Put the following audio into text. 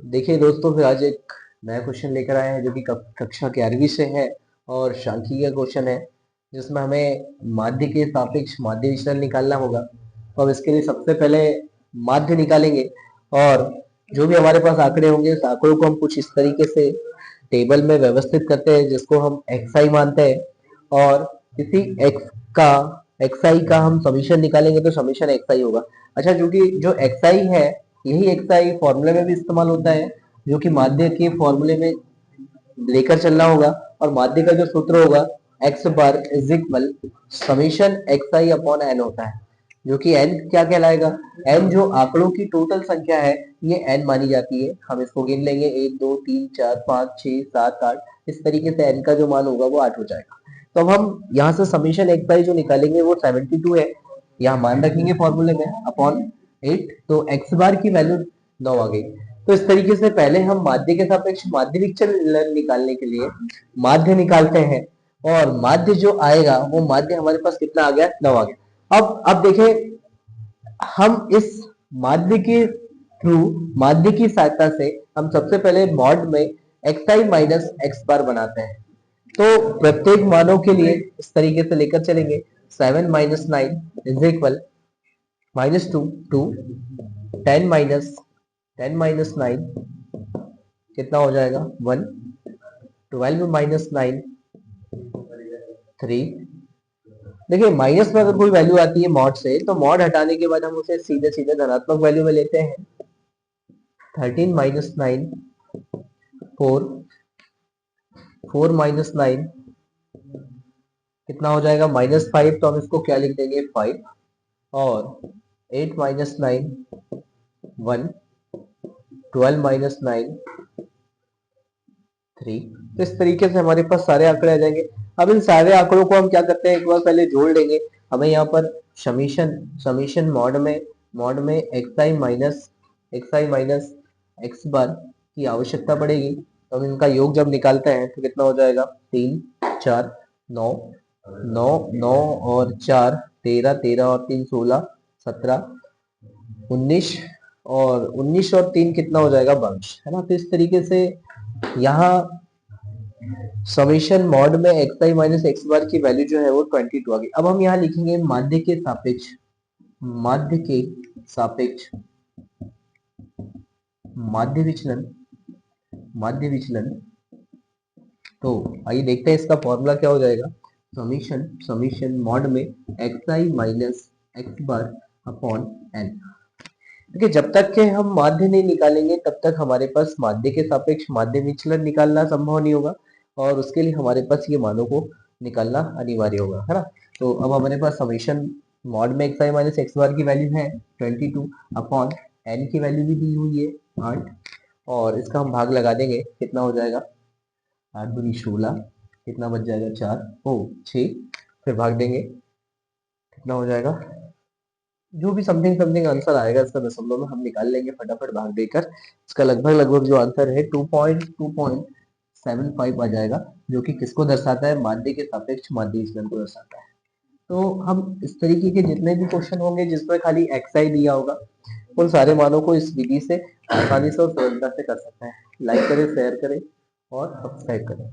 देखिए दोस्तों, फिर आज एक नया क्वेश्चन लेकर आए हैं जो कि कक्षा 11वीं से है और सांख्यिकी का क्वेश्चन है, जिसमें हमें माध्य के सापेक्ष माध्य विचलन निकालना होगा। तो हम इसके लिए सबसे पहले माध्य निकालेंगे और जो भी हमारे पास आंकड़े होंगे उस आंकड़ों को हम कुछ इस तरीके से टेबल में व्यवस्थित करते हैं जिसको हम xi मानते हैं, और इसी xi का हम समीशन निकालेंगे तो समीशन xi होगा। अच्छा, जो कि जो xi है यही xi फॉर्मूले में भी इस्तेमाल होता है, जो कि माध्य के फॉर्मूले में लेकर चलना होगा। और माध्य का जो सूत्र होगा x bar is equal summation xi upon n होता है, जो कि n क्या कहलाएगा, n जो आंकड़ों की टोटल संख्या है ये n मानी जाती है। हम इसको गिन लेंगे 1 2 3 4 5 6 7 8, इस तरीके से n का जो मान होगा वो 8 हो जाएगा। तो अब हम यहाँ से समीशन xi जो निकालेंगे वो 72 है, यहाँ मान रखेंगे फॉर्मूले में अपॉन 8, तो x बार की वैल्यू 9 आ गई। तो इस तरीके से पहले हम माध्य के सापेक्ष माध्य विचलन निकालने के लिए माध्य निकालते हैं, और माध्य जो आएगा वो माध्य हमारे पास कितना आ गया, 9 आ गया। अब देखें, हम इस माध्य के थ्रू माध्य की सहायता से हम सबसे पहले मॉड में xi माइनस x बार बनाते हैं। तो प्रत्येक मानों के लिए इस तरीके से लेकर चलेंगे। 7 माइनस 9 इज इक्वल -2 2 10 माइनस 9 कितना हो जाएगा 1, 12 माइनस 9 3। देखिए, माइनस में अगर कोई वैल्यू आती है मॉड से तो मॉड हटाने के बाद हम उसे सीधे सीधे धनात्मक वैल्यू में लेते हैं। 13 माइनस 9 4, 4 माइनस 9 कितना हो जाएगा -5, तो हम इसको क्या लिख देंगे 5, और 8 माइनस 9 1, 12 माइनस 9 3। तो इस तरीके से हमारे पास सारे आंकड़े आ जाएंगे। अब इन सारे आंकड़ों को हम क्या करते हैं, एक बार पहले जोड़ लेंगे। हमें यहाँ पर समीशन मॉड में xi माइनस x बार की आवश्यकता पड़ेगी। तो हम इनका योग जब निकालते हैं तो कितना हो जाएगा 3 4 9 9 9 और 4 13 13 और 3 16 17 19, और 19 और 3 कितना हो जाएगा 22, है ना। तो इस तरीके से यहाँ समीशन मॉड में xi माइनस x बार की वैल्यू जो है वो 22 आ गई। अब हम यहाँ लिखेंगे माध्य के सापेक्ष माध्य विचलन। तो आइए देखते हैं इसका फॉर्मूला क्या हो जाएगा। समीशन मॉड में xi minus x bar upon n। देखिए, जब तक के हम माध्य नहीं निकालेंगे तब तक हमारे पास माध्य के सापेक्ष माध्य विचलन निकालना संभव नहीं होगा, और उसके लिए हमारे पास ये मानों को निकालना अनिवार्य होगा, है ना। तो अब हमारे पास समीशन मॉड में xi माइनस x बार की वैल्यू है 22 अपॉन n की वैल्यू भी दी हुई है 8, और इसका हम भाग लगा देंगे, कितना हो जाएगा 8 दूनी 16, कितना बच जाएगा 6, फिर भाग देंगे, कितना हो जाएगा, जो भी समथिंग आंसर आएगा इसका दशमलव में हम निकाल लेंगे फटाफट भाग देकर। इसका लगभग जो आंसर है 2.75 आ जाएगा, जो कि किसको दर्शाता है, माध्य के सापेक्ष माध्य विचलन को दर्शाता है। तो हम इस तरीके के जितने भी क्वेश्चन होंगे जिसमें खाली xi दिया होगा उन सारे मानों को इस विधि से आसानी से और सरलता से कर सकते हैं। लाइक करें, शेयर करें और सब्सक्राइब करें।